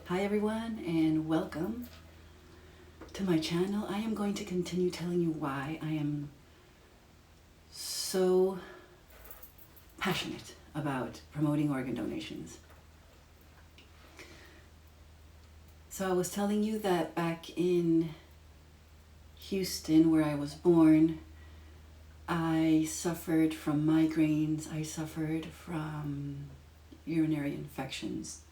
Hi everyone and welcome to my channel. I am going to continue telling you why I am so passionate about promoting organ donations. So I was telling you that back in Houston, where I was born, I suffered from migraines, I suffered from urinary infections.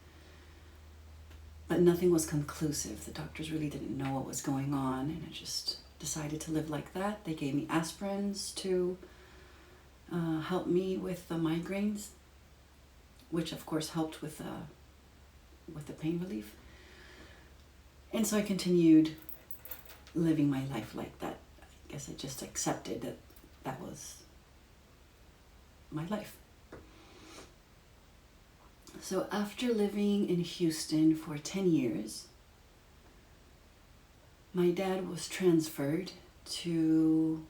But nothing was conclusive. The doctors really didn't know what was going on, and I just decided to live like that. They gave me aspirins to help me with the migraines, which of course helped with the pain relief. And so I continued living my life like that. I guess I just accepted that that was my life. So after living in Houston for 10 years, my dad was transferred to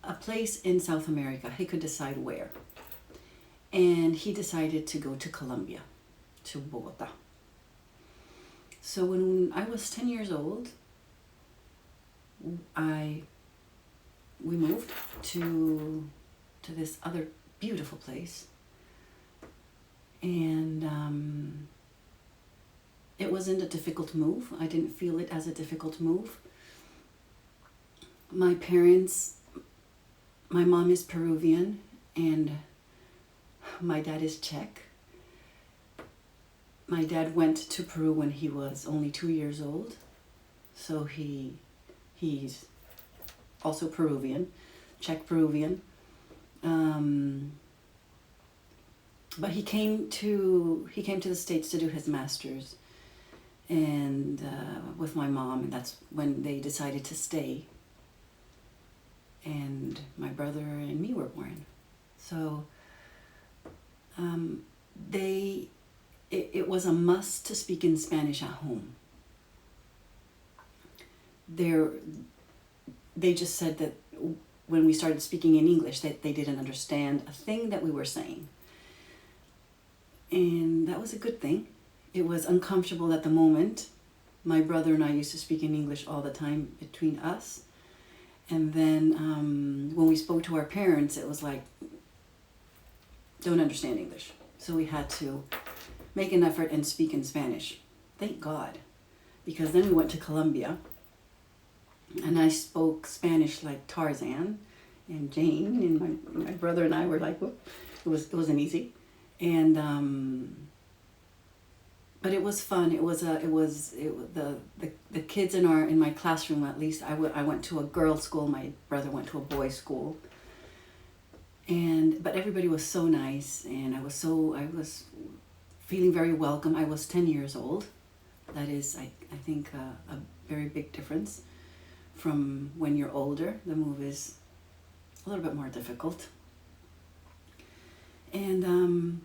a place in South America. He could decide where. And he decided to go to Colombia, to Bogota. So when I was 10 years old, we moved to this other beautiful place. And it wasn't a difficult move. I didn't feel it as a difficult move. My parents, my mom is Peruvian and my dad is Czech. My dad went to Peru when he was only 2 years old. So he's also Peruvian, Czech Peruvian. But he came to the States to do his master's, and with my mom, and that's when they decided to stay. And my brother and me were born. So it was a must to speak in Spanish at home. They just said that when we started speaking in English, that they didn't understand a thing that we were saying. And that was a good thing. It was uncomfortable at the moment. My brother and I used to speak in English all the time between us. And then when we spoke to our parents, it was like, don't understand English. So we had to make an effort and speak in Spanish. Thank God. Because then we went to Colombia. And I spoke Spanish like Tarzan and Jane. And my brother and I were like, whoop. It wasn't easy. And but it was fun. The kids in my classroom, at least I went to a girls' school. My brother went to a boys' school. But everybody was so nice, and I was feeling very welcome. I was 10 years old. That is, I think, a very big difference from when you're older. The move is a little bit more difficult. And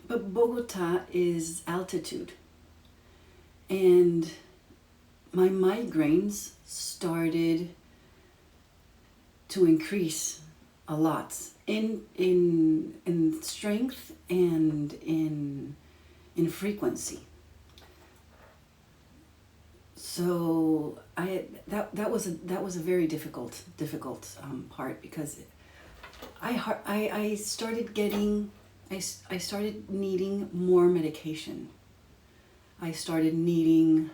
but Bogota is altitude, and my migraines started to increase a lot in strength and in frequency. So that was a very difficult part, because I started needing more medication. I started needing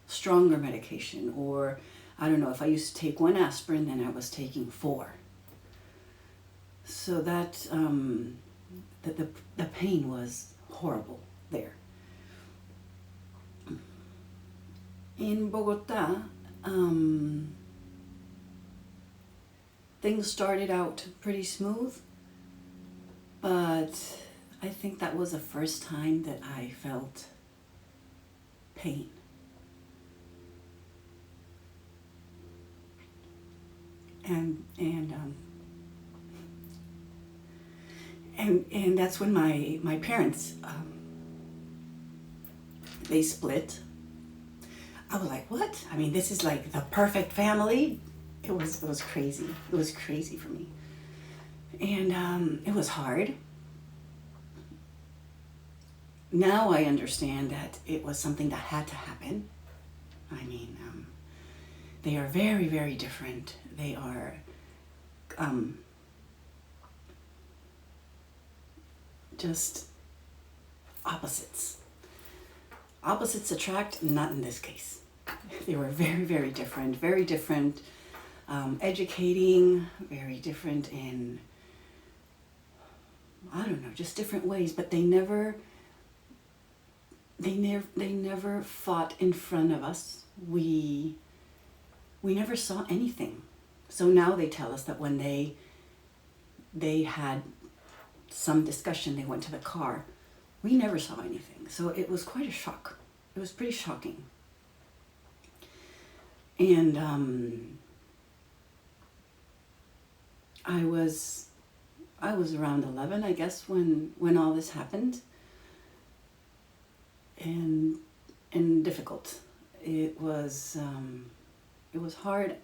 stronger medication, or I don't know, if I used to take 1 aspirin, then I was taking 4. So that the pain was horrible there. In Bogota, things started out pretty smooth. But I think that was the first time that I felt pain. And that's when my parents they split. I was like, what? I mean, this is like the perfect family. It was crazy. It was crazy for me. And it was hard. now I understand that it was something that had to happen. I mean, they are very, very different. They are just opposites. Opposites attract, not in this case. They were very, very different, educating, very different in, I don't know, just different ways, but they never fought in front of us. We never saw anything. So now they tell us that when they had some discussion, they went to the car. We never saw anything. So it was quite a shock. It was pretty shocking. And I was around 11, I guess, when all this happened. And difficult. It was hard.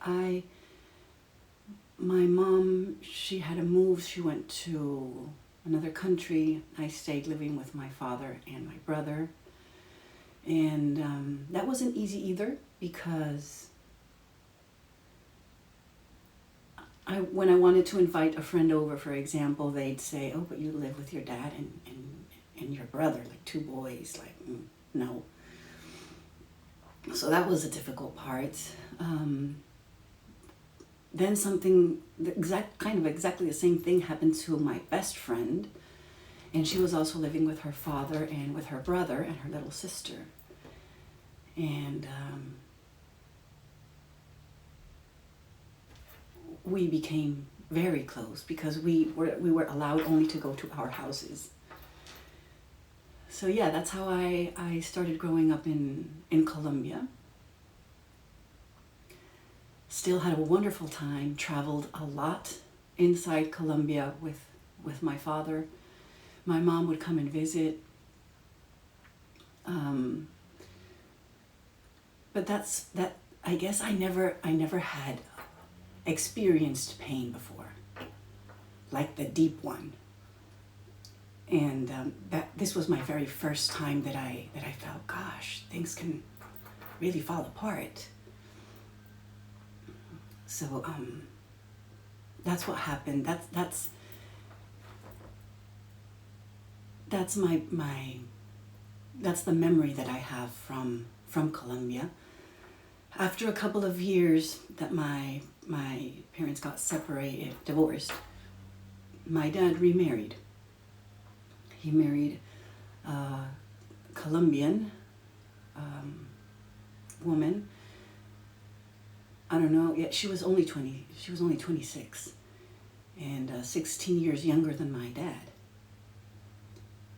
My mom, she had to move. She went to another country. I stayed living with my father and my brother. And that wasn't easy either, because when I wanted to invite a friend over, for example, they'd say, oh, but you live with your dad and your brother, like two boys, like, no. So that was a difficult part. Then something, exactly the same thing happened to my best friend, and she was also living with her father and with her brother and her little sister. And we became very close because we were allowed only to go to our houses. So yeah, that's how I started growing up in Colombia. Still had a wonderful time, traveled a lot inside Colombia with my father. My mom would come and visit. But that I guess I never had experienced pain before, like the deep one. And that this was my very first time that I felt, gosh, things can really fall apart. So that's what happened. That's my that's the memory that I have from Colombia. After a couple of years that my parents got separated, divorced, my dad remarried. He married a Colombian woman. I don't know, yet she was only 20, she was only 26, and 16 years younger than my dad.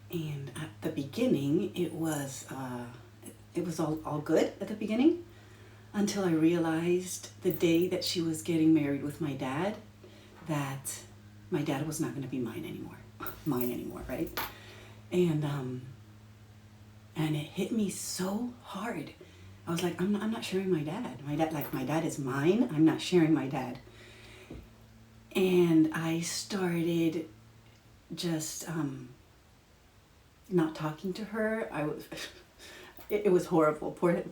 And at the beginning, it was all good at the beginning, until I realized the day that she was getting married with my dad, that my dad was not going to be mine anymore, right? And it hit me so hard. I was like, I'm not sharing my dad. My dad is mine. I'm not sharing my dad. And I started just not talking to her. It was horrible. Poor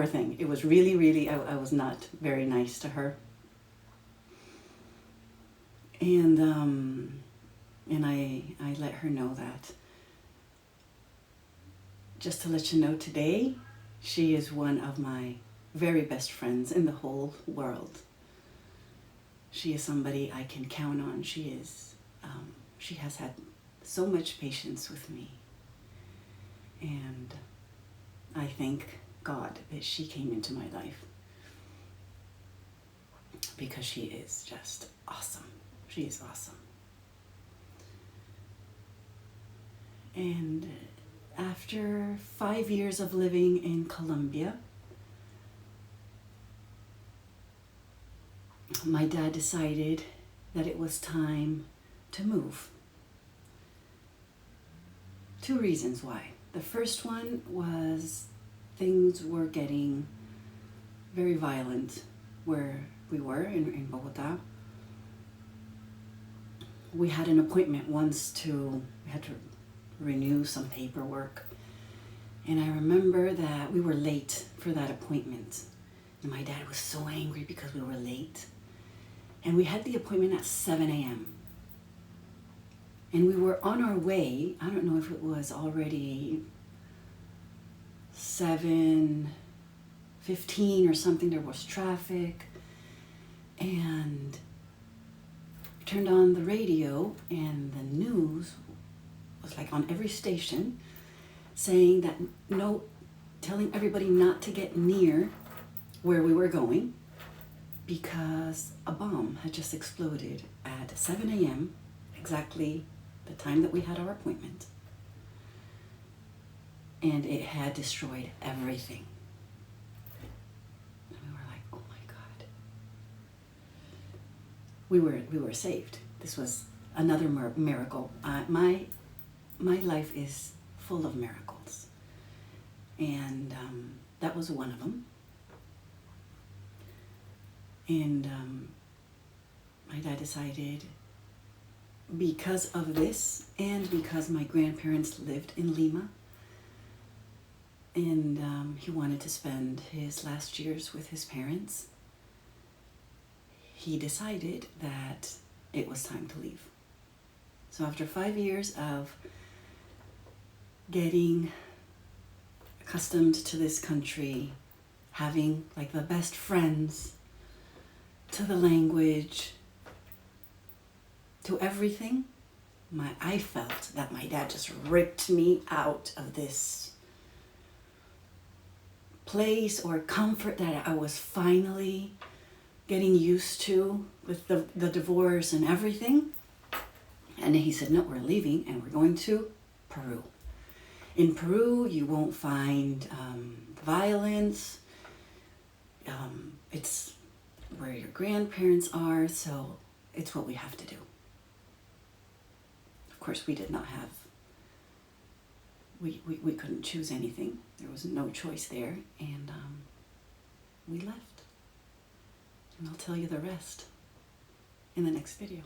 thing. It was really, I was not very nice to her. And I let her know that. Just to let you know, today, she is one of my very best friends in the whole world. She is somebody I can count on. She has had so much patience with me. And I thank God that she came into my life, because she is just awesome. She is awesome. And after 5 years of living in Colombia, my dad decided that it was time to move. 2 reasons why. The first one was things were getting very violent where we were in Bogota. we had an appointment once we had to renew some paperwork. And I remember that we were late for that appointment. And my dad was so angry because we were late. And we had the appointment at 7 a.m. And we were on our way. I don't know if it was already 7:15 or something. There was traffic. And we turned on the radio, and the news was like on every station saying that telling everybody not to get near where we were going because a bomb had just exploded at 7 a.m., exactly the time that we had our appointment. And it had destroyed everything. And we were like, oh my God. We were saved. This was another miracle. My life is full of miracles. And that was one of them. And my dad decided, because of this and because my grandparents lived in Lima, and he wanted to spend his last years with his parents, he decided that it was time to leave. So after 5 years of getting accustomed to this country, having like the best friends, to the language, to everything, I felt that my dad just ripped me out of this place or comfort that I was finally getting used to with the divorce and everything. And he said, no, we're leaving and we're going to Peru. In Peru, you won't find violence. It's where your grandparents are, so it's what we have to do. Of course, we did not have, we couldn't choose anything. There was no choice there, and we left. And I'll tell you the rest in the next video.